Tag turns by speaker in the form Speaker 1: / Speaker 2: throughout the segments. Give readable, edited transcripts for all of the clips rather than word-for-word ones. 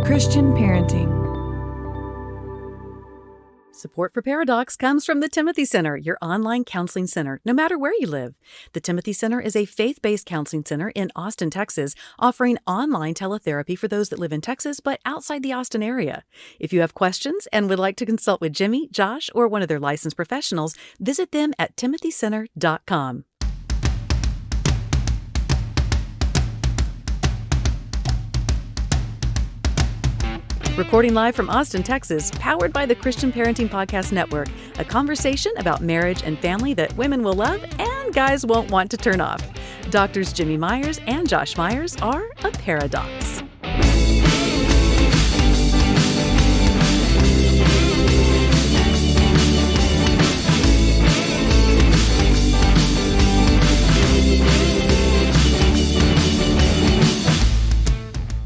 Speaker 1: Christian parenting.
Speaker 2: Support for Paradox comes from the Timothy Center, your online counseling center, no matter where you live. The Timothy Center is a faith-based counseling center in Austin, Texas, offering online teletherapy for those that live in Texas but outside the Austin area. If you have questions and would like to consult with Jimmy, Josh, or one of their licensed professionals, visit them at timothycenter.com. Recording live from Austin, Texas, powered by the Christian Parenting Podcast Network, a conversation about marriage and family that women will love and guys won't want to turn off. Doctors Jimmy Myers and Josh Myers are a paradox.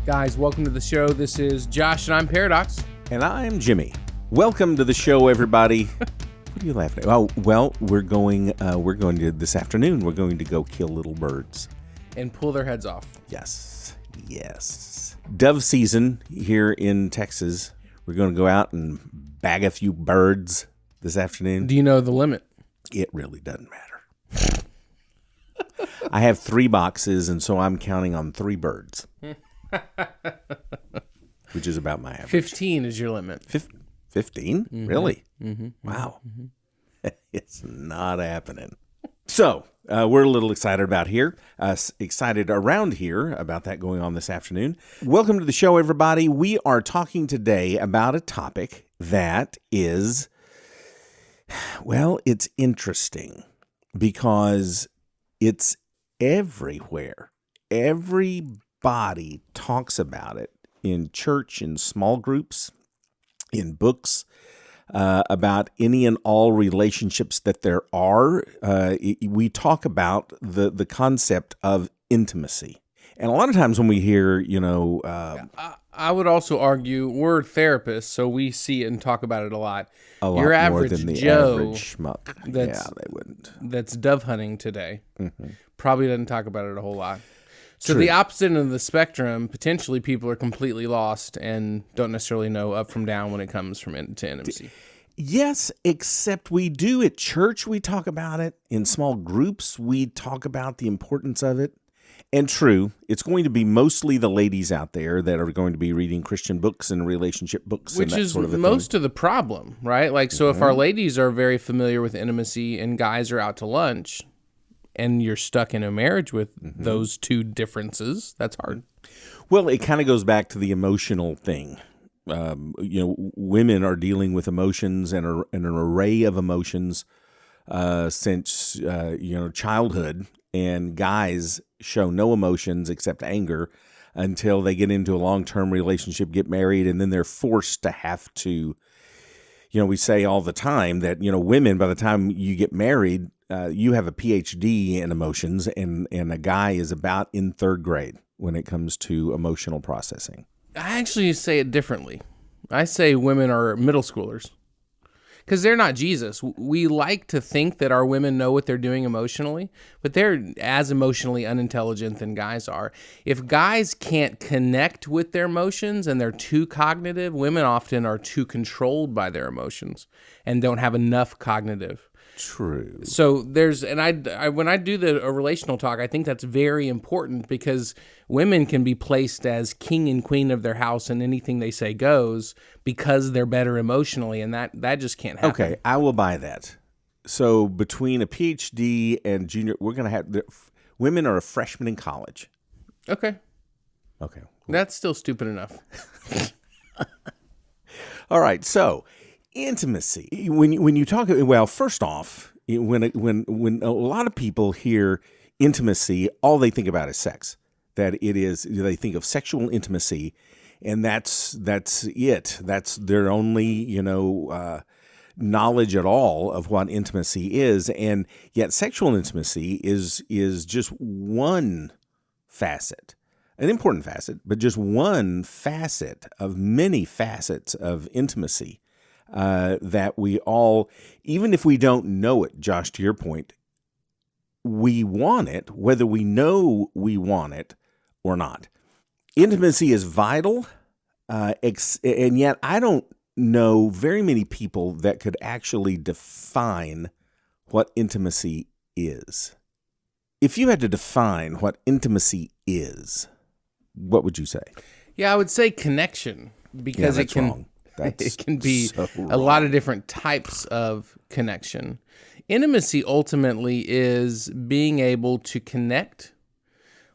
Speaker 3: Guys, welcome to the show. This is Josh, and I'm Paradox.
Speaker 4: And I'm Jimmy. Welcome to the show, everybody. What are you laughing at? Oh, well, we're going to this afternoon. We're going to go kill little birds
Speaker 3: And pull their heads off.
Speaker 4: Yes. Dove season here in Texas. We're going to go out and bag a few birds this afternoon.
Speaker 3: Do you know the limit?
Speaker 4: It really doesn't matter. I have 3 boxes, and so I'm counting on 3 birds. Which is about my average.
Speaker 3: 15 is your limit.
Speaker 4: 15? Mm-hmm. Really? Mm-hmm. Wow. Mm-hmm. It's not happening. So, we're a little excited about around here about that going on this afternoon. Welcome to the show, everybody. We are talking today about a topic that is, well, it's interesting because it's everywhere. Everybody talks about it in church, in small groups, in books, about any and all relationships that there are. We talk about the concept of intimacy. And a lot of times when we hear,
Speaker 3: I would also argue we're therapists, so we see it and talk about it a lot.
Speaker 4: Your average more than the
Speaker 3: Joe
Speaker 4: average schmuck. They wouldn't.
Speaker 3: That's dove hunting today. Mm-hmm. Probably doesn't talk about it a whole lot. So
Speaker 4: True.
Speaker 3: The opposite end of the spectrum, potentially people are completely lost and don't necessarily know up from down when it comes to intimacy.
Speaker 4: Yes, except we do at church. We talk about it. In small groups, we talk about the importance of it. And true, it's going to be mostly the ladies out there that are going to be reading Christian books and relationship books.
Speaker 3: Which
Speaker 4: and that
Speaker 3: is
Speaker 4: sort of
Speaker 3: most of the problem, right? Like, so if our ladies are very familiar with intimacy and guys are out to lunch, and you're stuck in a marriage with those two differences, that's hard.
Speaker 4: Well, it kind of goes back to the emotional thing. Women are dealing with emotions and an array of emotions since childhood, and guys show no emotions except anger until they get into a long-term relationship, get married, and then they're forced to have to. We say all the time that women, by the time you get married, you have a PhD in emotions, and a guy is about in 3rd grade when it comes to emotional processing.
Speaker 3: I actually say it differently. I say women are middle schoolers because they're not Jesus. We like to think that our women know what they're doing emotionally, but they're as emotionally unintelligent than guys are. If guys can't connect with their emotions and they're too cognitive, women often are too controlled by their emotions and don't have enough cognitive.
Speaker 4: True.
Speaker 3: So I when I do a relational talk, I think that's very important because women can be placed as king and queen of their house and anything they say goes because they're better emotionally, and that just can't happen.
Speaker 4: Okay, I will buy that. So between a PhD and junior, we're going to have women are a freshman in college.
Speaker 3: Okay. That's still stupid enough.
Speaker 4: All right, so intimacy. When you talk, well, first off, when a lot of people hear intimacy, all they think about is sex. That it is, they think of sexual intimacy, and that's it. That's their only knowledge at all of what intimacy is, and yet sexual intimacy is just one facet, an important facet, but just one facet of many facets of intimacy. That we all, even if we don't know it, Josh, to your point, we want it, whether we know we want it or not. Intimacy is vital, And yet I don't know very many people that could actually define what intimacy is. If you had to define what intimacy is, what would you say?
Speaker 3: Yeah, I would say connection, because it can
Speaker 4: wrong.
Speaker 3: it can be
Speaker 4: so
Speaker 3: a lot of different types of connection. Intimacy ultimately is being able to connect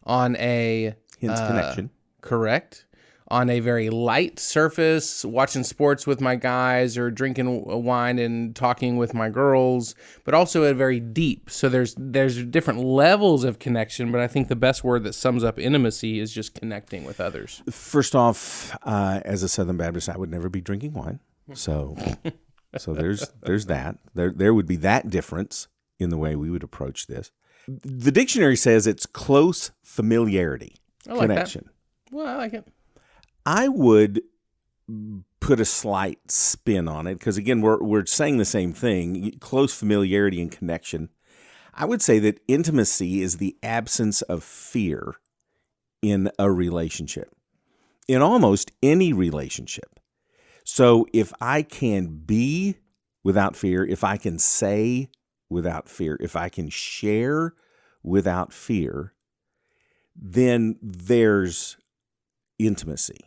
Speaker 3: on a
Speaker 4: Hence connection.
Speaker 3: Correct. On a very light surface, watching sports with my guys or drinking wine and talking with my girls, but also a very deep. So there's different levels of connection, but I think the best word that sums up intimacy is just connecting with others.
Speaker 4: First off, as a Southern Baptist, I would never be drinking wine. So there's that. There would be that difference in the way we would approach this. The dictionary says it's close familiarity,
Speaker 3: I like
Speaker 4: connection.
Speaker 3: that. Well, I like it.
Speaker 4: I would put a slight spin on it because, again, we're saying the same thing, close familiarity and connection. I would say that intimacy is the absence of fear in a relationship, in almost any relationship. So if I can be without fear, if I can say without fear, if I can share without fear, then there's intimacy.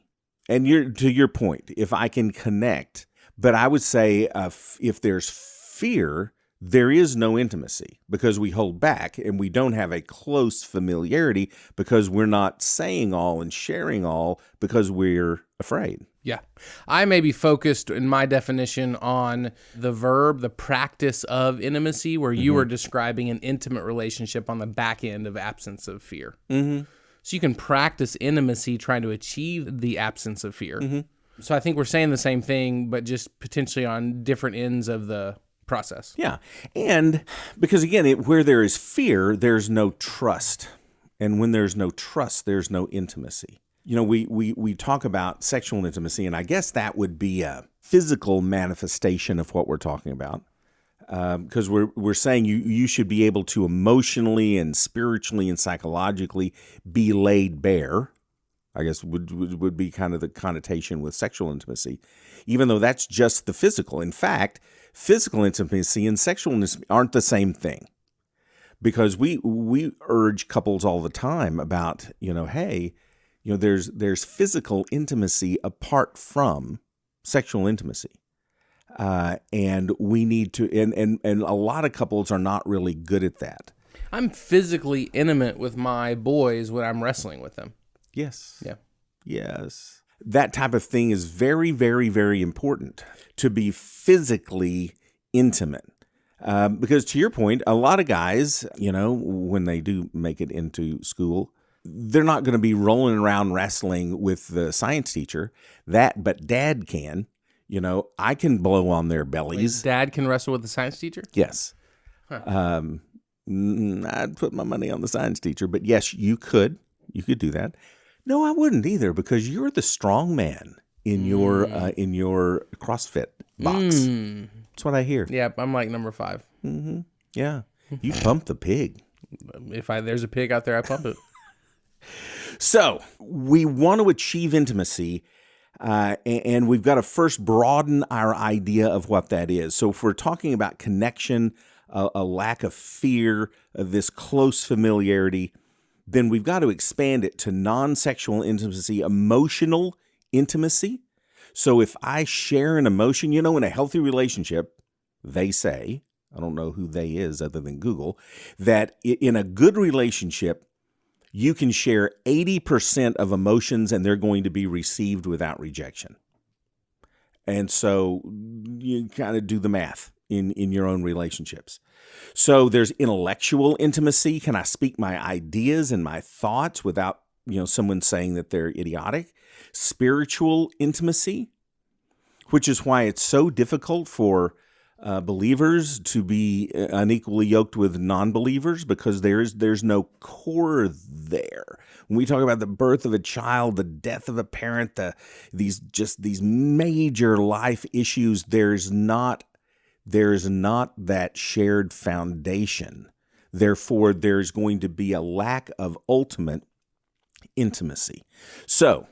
Speaker 4: And to your point, if I can connect, but I would say if there's fear, there is no intimacy because we hold back and we don't have a close familiarity because we're not saying all and sharing all because we're afraid.
Speaker 3: Yeah. I may be focused in my definition on the verb, the practice of intimacy, where you were describing an intimate relationship on the back end of absence of fear. Mm-hmm. So you can practice intimacy trying to achieve the absence of fear. Mm-hmm. So I think we're saying the same thing, but just potentially on different ends of the process.
Speaker 4: Yeah. And because, again, where there is fear, there's no trust. And when there's no trust, there's no intimacy. You know, we talk about sexual intimacy, and I guess that would be a physical manifestation of what we're talking about. Because we're saying you should be able to emotionally and spiritually and psychologically be laid bare, I guess would be kind of the connotation with sexual intimacy, even though that's just the physical. In fact, physical intimacy and sexual intimacy aren't the same thing, because we urge couples all the time about, hey, there's physical intimacy apart from sexual intimacy. And we need to, and a lot of couples are not really good at that.
Speaker 3: I'm physically intimate with my boys when I'm wrestling with them.
Speaker 4: Yes.
Speaker 3: Yeah.
Speaker 4: Yes. That type of thing is very, very, very important, to be physically intimate. Because to your point, a lot of guys, when they do make it into school, they're not going to be rolling around wrestling with the science teacher. But dad can. I can blow on their bellies.
Speaker 3: Wait, dad can wrestle with the science teacher?
Speaker 4: Yes. Huh. I'd put my money on the science teacher, but yes, you could. You could do that. No, I wouldn't either, because you're the strong man in your CrossFit box. That's what I hear.
Speaker 3: Yeah, I'm like number 5.
Speaker 4: Mm-hmm. Yeah, you pump the pig.
Speaker 3: If there's a pig out there, I pump it.
Speaker 4: So we want to achieve intimacy. And we've got to first broaden our idea of what that is. So if we're talking about connection, a lack of fear, this close familiarity, then we've got to expand it to non-sexual intimacy, emotional intimacy. So if I share an emotion, in a healthy relationship, they say, I don't know who they is other than Google, that in a good relationship, you can share 80% of emotions and they're going to be received without rejection. And so you kind of do the math in your own relationships. So there's intellectual intimacy. Can I speak my ideas and my thoughts without, someone saying that they're idiotic? Spiritual intimacy, which is why it's so difficult for believers to be unequally yoked with non-believers, because there's no core there. When we talk about the birth of a child, the death of a parent, these major life issues, there's not that shared foundation. Therefore, there's going to be a lack of ultimate intimacy. So,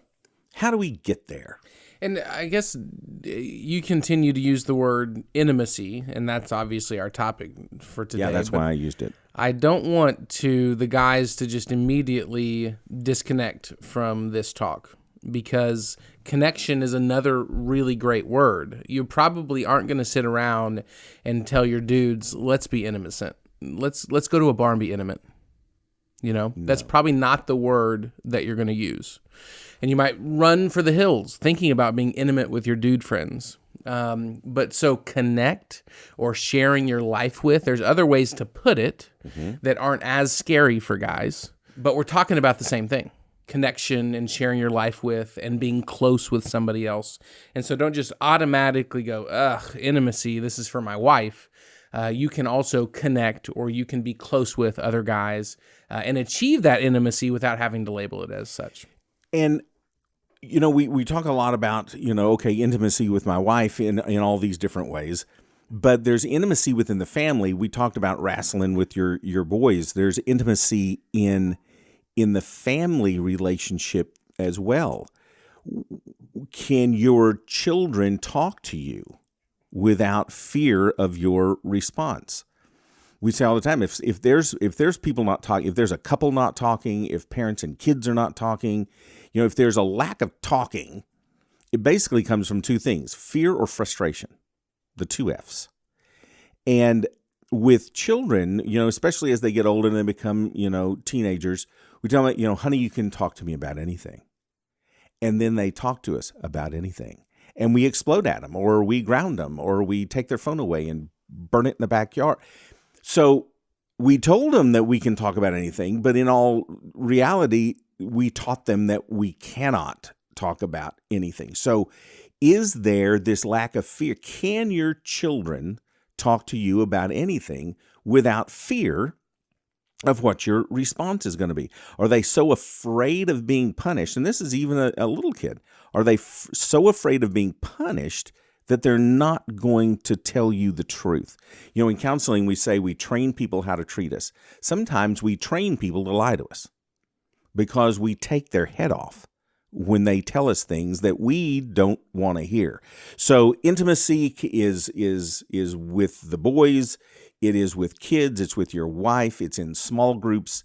Speaker 4: How do we get there?
Speaker 3: And I guess you continue to use the word intimacy, and that's obviously our topic for today.
Speaker 4: Yeah, that's why I used it.
Speaker 3: I don't want the guys to just immediately disconnect from this talk, because connection is another really great word. You probably aren't going to sit around and tell your dudes, let's be intimate. Let's go to a bar and be intimate. No. That's probably not the word that you're going to use. And you might run for the hills thinking about being intimate with your dude friends. But so connect or sharing your life with, there's other ways to put it that aren't as scary for guys. But we're talking about the same thing. Connection and sharing your life with and being close with somebody else. And so don't just automatically go, intimacy, this is for my wife. You can also connect, or you can be close with other guys and achieve that intimacy without having to label it as such.
Speaker 4: And we talk a lot about, intimacy with my wife in all these different ways, but there's intimacy within the family. We talked about wrestling with your boys. There's intimacy in the family relationship as well. Can your children talk to you without fear of your response? We say all the time, if there's people not talking, if there's a couple not talking, if parents and kids are not talking, if there's a lack of talking, it basically comes from two things: fear or frustration, the two F's. And with children, especially as they get older and they become, teenagers, we tell them, honey, you can talk to me about anything. And then they talk to us about anything. And we explode at them, or we ground them, or we take their phone away and burn it in the backyard. So we told them that we can talk about anything, but in all reality, we taught them that we cannot talk about anything. So is there this lack of fear? Can your children talk to you about anything without fear of what your response is going to be? Are they so afraid of being punished? And this is even a little kid. Are they so afraid of being punished that they're not going to tell you the truth? In counseling, we say we train people how to treat us. Sometimes we train people to lie to us because we take their head off when they tell us things that we don't want to hear. So intimacy is with the boys. It is with kids. It's with your wife. It's in small groups.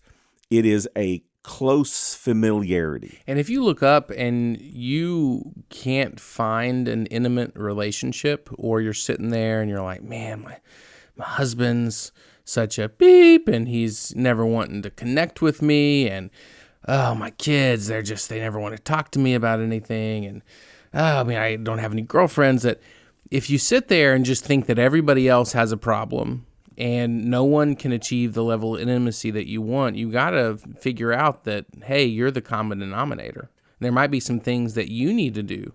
Speaker 4: It is a close familiarity.
Speaker 3: And if you look up and you can't find an intimate relationship, or you're sitting there and you're like, man, my husband's such a beep and he's never wanting to connect with me, and my kids, they never want to talk to me about anything, and I don't have any girlfriends. That if you sit there and just think that everybody else has a problem and no one can achieve the level of intimacy that you want, you got to figure out that, hey, you're the common denominator. There might be some things that you need to do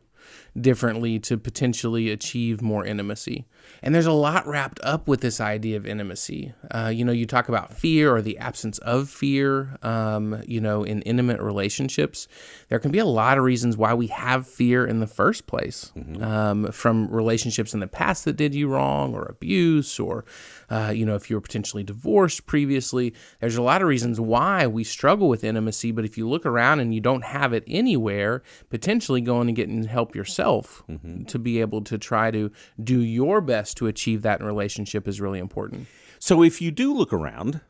Speaker 3: differently to potentially achieve more intimacy. And there's a lot wrapped up with this idea of intimacy. You talk about fear or the absence of fear, in intimate relationships. There can be a lot of reasons why we have fear in the first place, from relationships in the past that did you wrong, or abuse, or, if you were potentially divorced previously. There's a lot of reasons why we struggle with intimacy, but if you look around and you don't have it anywhere, potentially going and getting help yourself to be able to try to do your best to achieve that in relationship is really important.
Speaker 4: So if you do look around,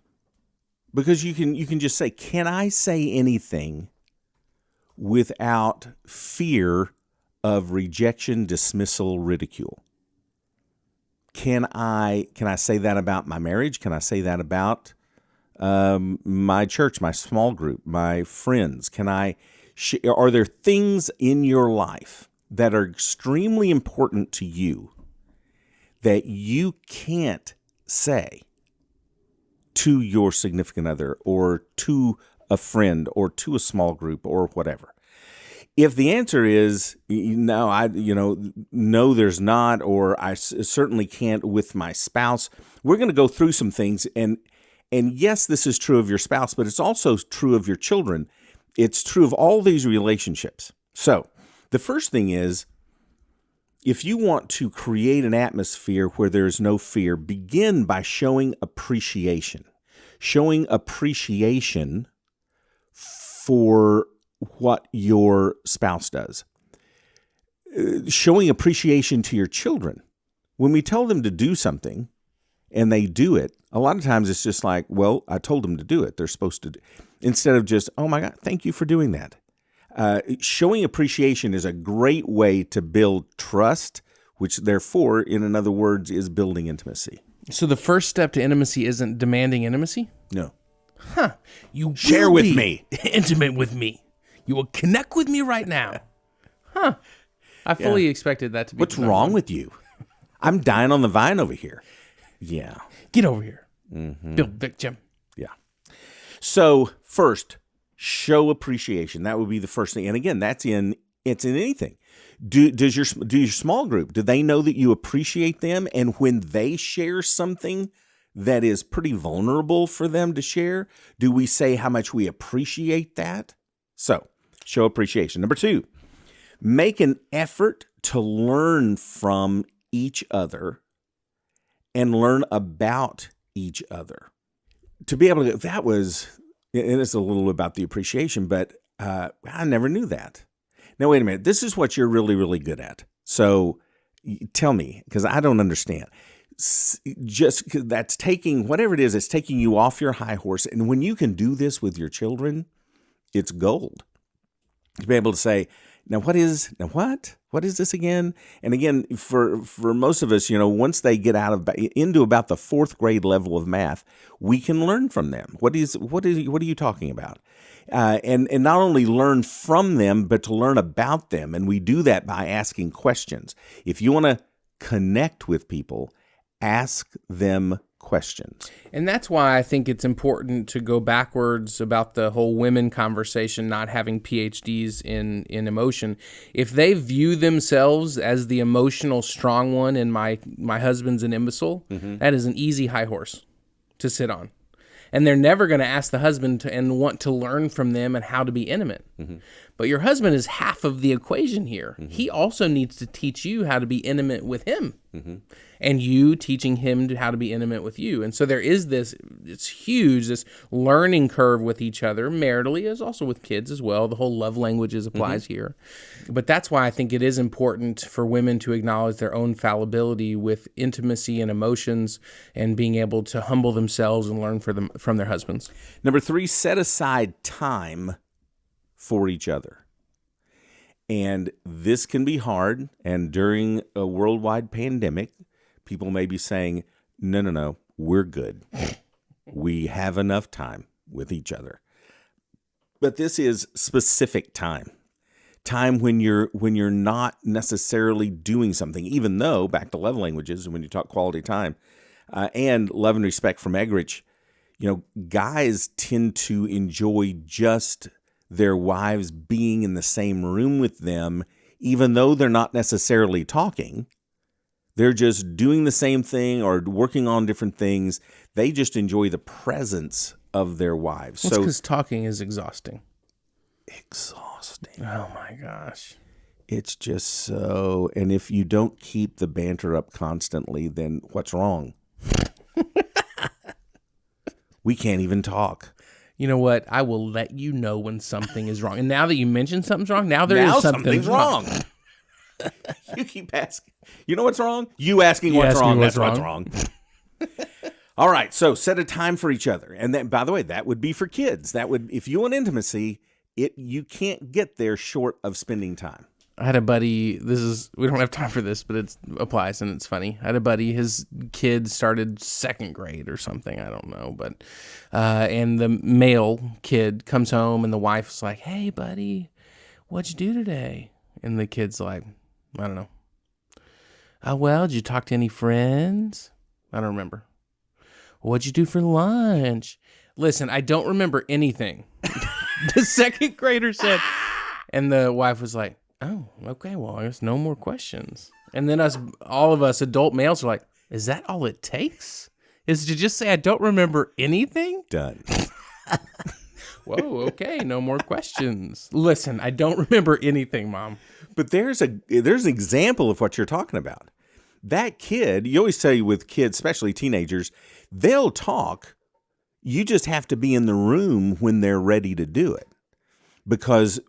Speaker 4: because you can just say, can I say anything without fear of rejection, dismissal, ridicule? Can I say that about my marriage? Can I say that about my church, my small group, my friends? Are there things in your life that are extremely important to you that you can't say to your significant other, or to a friend, or to a small group, or whatever? If the answer is no, there's not, or I certainly can't with my spouse, we're going to go through some things. And yes, this is true of your spouse, but it's also true of your children. It's true of all these relationships. So the first thing is, if you want to create an atmosphere where there's no fear, begin by showing appreciation. Showing appreciation for what your spouse does. Showing appreciation to your children. When we tell them to do something and they do it, a lot of times it's just like, well, I told them to do it. They're supposed to do. Instead of just, oh my God, thank you for doing that. Showing appreciation is a great way to build trust, which therefore, in other words, is building intimacy.
Speaker 3: So the first step to intimacy isn't demanding intimacy?
Speaker 4: No.
Speaker 3: Huh. You
Speaker 4: Share
Speaker 3: will
Speaker 4: with
Speaker 3: be
Speaker 4: me.
Speaker 3: Intimate with me. You will connect with me right now. Huh. I fully expected that to be.
Speaker 4: What's wrong with you? I'm dying on the vine over here. Yeah.
Speaker 3: Get over here. Bill Victim.
Speaker 4: Yeah. So first, show appreciation. That would be the first thing. And again, it's in anything. Does your small group, do they know that you appreciate them? And when they share something that is pretty vulnerable for them to share, do we say how much we appreciate that? So, show appreciation. Number 2, make an effort to learn from each other and learn about each other. To be able to, that was, and it's a little about the appreciation, but I never knew that. Now, wait a minute. This is what you're really, really good at. So tell me, because I don't understand. Just that's taking, whatever it is, it's taking you off your high horse. And when you can do this with your children, it's gold. To be able to say, what is this again? And again, for most of us, once they get into about the 4th grade level of math, we can learn from them. What are you talking about? And not only learn from them, but to learn about them. And we do that by asking questions. If you want to connect with people, ask them questions.
Speaker 3: And that's why I think it's important to go backwards about the whole women conversation, not having PhDs in emotion. If they view themselves as the emotional strong one and my husband's an imbecile, that is an easy high horse to sit on. And they're never going to ask the husband and want to learn from them and how to be intimate. But your husband is half of the equation here. He also needs to teach you how to be intimate with him. And you teaching him how to be intimate with you. And so there is it's huge, this learning curve with each other, maritally, as also with kids as well. The whole love languages applies here. But that's why I think it is important for women to acknowledge their own fallibility with intimacy and emotions and being able to humble themselves and learn from their husbands.
Speaker 4: Number 3, set aside time for each other. And this can be hard. And during a worldwide pandemic, people may be saying, no, we're good. We have enough time with each other. But this is specific time. Time when you're not necessarily doing something, even though, back to love languages, when you talk quality time, and love and respect from Eggridge, guys tend to enjoy just their wives being in the same room with them, even though they're not necessarily talking. They're just doing the same thing or working on different things. They just enjoy the presence of their wives.
Speaker 3: That's because talking is exhausting.
Speaker 4: Exhausting.
Speaker 3: Oh my gosh.
Speaker 4: It's just so, and if you don't keep the banter up constantly, then what's wrong? We can't even talk.
Speaker 3: You know what? I will let you know when something is wrong. And now that you mentioned something's wrong, now is something wrong.
Speaker 4: You keep asking. You know what's wrong? You asking what's wrong. That's what's wrong. All right. So set a time for each other. And then, by the way, that would be for kids. If you want intimacy, you can't get there short of spending time.
Speaker 3: I had a buddy, we don't have time for this, but it applies and it's funny. I had a buddy, his kid started 2nd grade or something, I don't know, but, and the male kid comes home and the wife's like, hey buddy, what'd you do today? And the kid's like, I don't know. Oh, well, did you talk to any friends? I don't remember. What'd you do for lunch? Listen, I don't remember anything. The 2nd grader said, and the wife was like, oh, okay, well, I guess no more questions. And then all of us adult males are like, is that all it takes? Is to just say, I don't remember anything?
Speaker 4: Done.
Speaker 3: Whoa, okay, no more questions. Listen, I don't remember anything, Mom.
Speaker 4: But there's an example of what you're talking about. That kid, you always say with kids, especially teenagers, they'll talk. You just have to be in the room when they're ready to do it. Because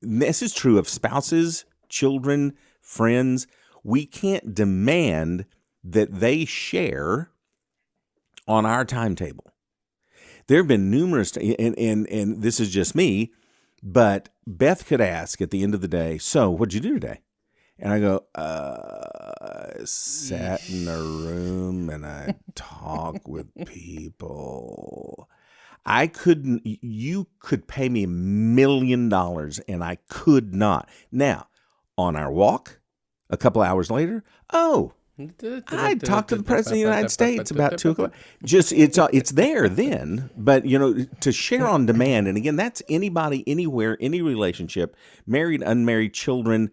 Speaker 4: this is true of spouses, children, friends. We can't demand that they share on our timetable. There have been numerous, and this is just me, but Beth could ask at the end of the day, so what'd you do today? And I go, sat in a room and I talk with people. You could pay me $1 million and I could not. Now, on our walk, a couple hours later, I talked to the President of the United States about 2:00. Just it's there then, but to share on demand, and again, that's anybody, anywhere, any relationship, married, unmarried, children,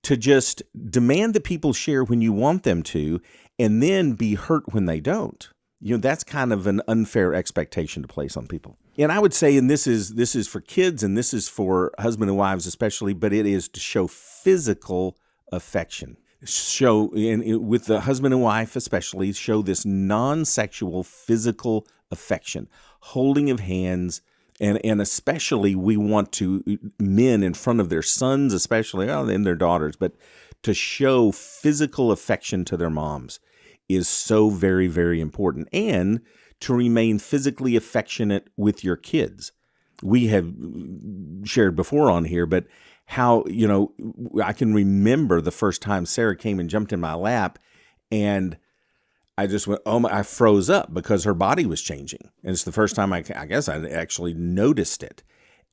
Speaker 4: to just demand that people share when you want them to, and then be hurt when they don't. That's kind of an unfair expectation to place on people. And I would say, and this is for kids, and this is for husband and wives especially, but it is to show physical affection. With the husband and wife especially, show this non-sexual physical affection, holding of hands, and especially we want men in front of their sons, especially, and their daughters, but to show physical affection to their moms is so very, very important, and to remain physically affectionate with your kids. We have shared before on here, but how, I can remember the first time Sarah came and jumped in my lap, and I just went, I froze up because her body was changing. And it's the first time I guess I actually noticed it.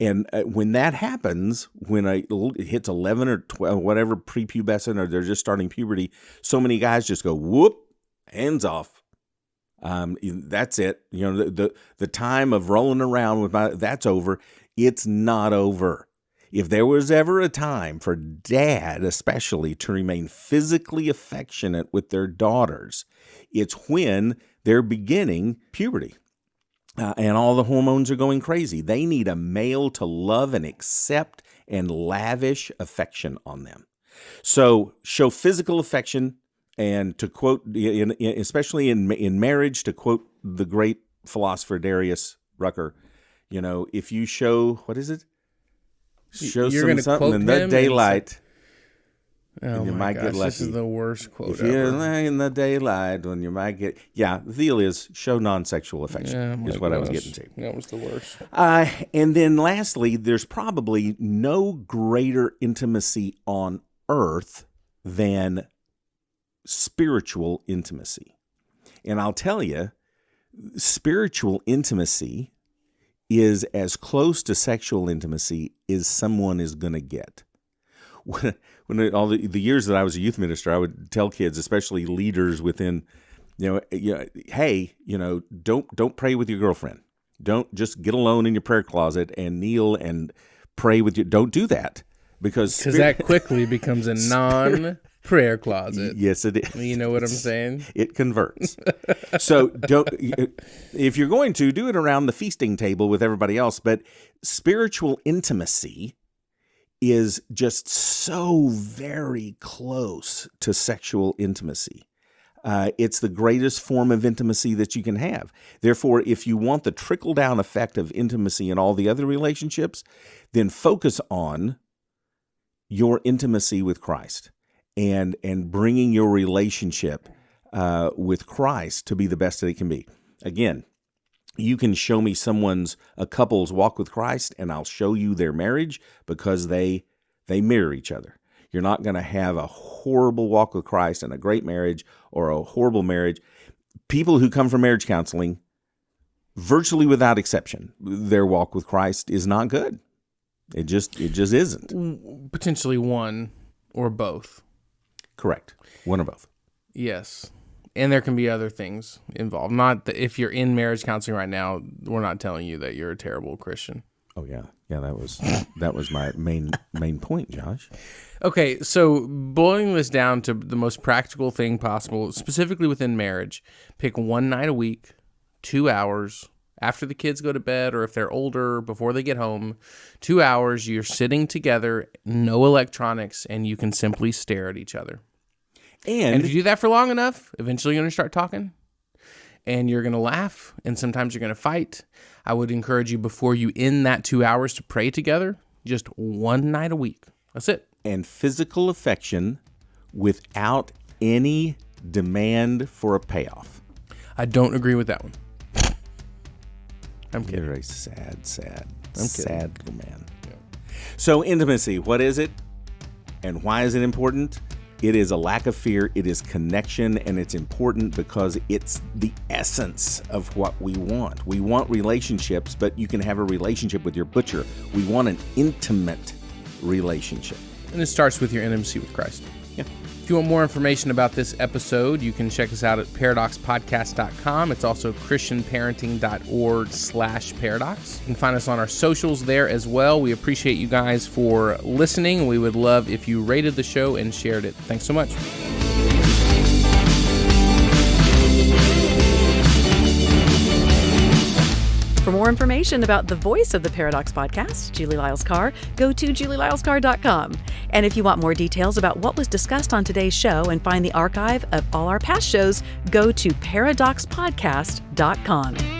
Speaker 4: And when that happens, when it hits 11 or 12, whatever, prepubescent, or they're just starting puberty, so many guys just go, whoop, hands off. That's it. The time of rolling around that's over. It's not over. If there was ever a time for dad, especially, to remain physically affectionate with their daughters, it's when they're beginning puberty and all the hormones are going crazy. They need a male to love and accept and lavish affection on them. So show physical affection, and to quote, especially in marriage, to quote the great philosopher Darius Rucker, if you show, what is it? Show something in the daylight.
Speaker 3: Oh
Speaker 4: you
Speaker 3: my
Speaker 4: might
Speaker 3: gosh,
Speaker 4: get lucky.
Speaker 3: This is the worst quote
Speaker 4: if
Speaker 3: ever.
Speaker 4: you're lying in the daylight, when you might get... Yeah, the deal is show non-sexual affection is what I was getting to.
Speaker 3: That was the worst.
Speaker 4: And then lastly, there's probably no greater intimacy on earth than spiritual intimacy. And I'll tell you, spiritual intimacy is as close to sexual intimacy as someone is going to get. When all the years that I was a youth minister, I would tell kids, especially leaders within, hey, don't pray with your girlfriend. Don't just get alone in your prayer closet and kneel and pray with you. Don't do that because
Speaker 3: that quickly becomes a non-prayer closet.
Speaker 4: Yes, it is.
Speaker 3: You know what I'm saying?
Speaker 4: It converts. So if you're going to, do it around the feasting table with everybody else. But spiritual intimacy is just so very close to sexual intimacy. It's the greatest form of intimacy that you can have. Therefore, if you want the trickle-down effect of intimacy in all the other relationships, then focus on your intimacy with Christ and bringing your relationship with Christ to be the best that it can be. Again, you can show me a couple's walk with Christ, and I'll show you their marriage because they mirror each other. You're not going to have a horrible walk with Christ and a great marriage, or a horrible marriage. People who come from marriage counseling, virtually without exception, their walk with Christ is not good. It just isn't.
Speaker 3: Potentially one or both.
Speaker 4: Correct. One or both.
Speaker 3: Yes. And there can be other things involved. Not that if you're in marriage counseling right now, we're not telling you that you're a terrible Christian.
Speaker 4: Oh yeah. Yeah, that was my main point, Josh.
Speaker 3: Okay, so boiling this down to the most practical thing possible, specifically within marriage, pick one night a week, 2 hours, after the kids go to bed, or if they're older, before they get home, 2 hours, you're sitting together, no electronics, and you can simply stare at each other. And if you do that for long enough, eventually you're going to start talking, and you're going to laugh, and sometimes you're going to fight. I would encourage you, before you end that 2 hours, to pray together, Just one night a week. That's it.
Speaker 4: And physical affection without any demand for a payoff.
Speaker 3: I don't agree with that one. I'm kidding.
Speaker 4: You're a sad
Speaker 3: I'm
Speaker 4: little man. Yeah. So intimacy, what is it? And why is it important? It is a lack of fear. It is connection, and it's important because it's the essence of what we want. We want relationships, but you can have a relationship with your butcher. We want an intimate relationship.
Speaker 3: And it starts with your intimacy with Christ.
Speaker 4: Yeah.
Speaker 3: If you want more information about this episode, you can check us out at paradoxpodcast.com. It's also christianparenting.org/paradox. You can find us on our socials there as well. We appreciate you guys for listening. We would love if you rated the show and shared it. Thanks so much.
Speaker 2: For more information about the voice of the Paradox Podcast, Julie Lyles Carr, go to julielylescarr.com. And if you want more details about what was discussed on today's show and find the archive of all our past shows, go to paradoxpodcast.com.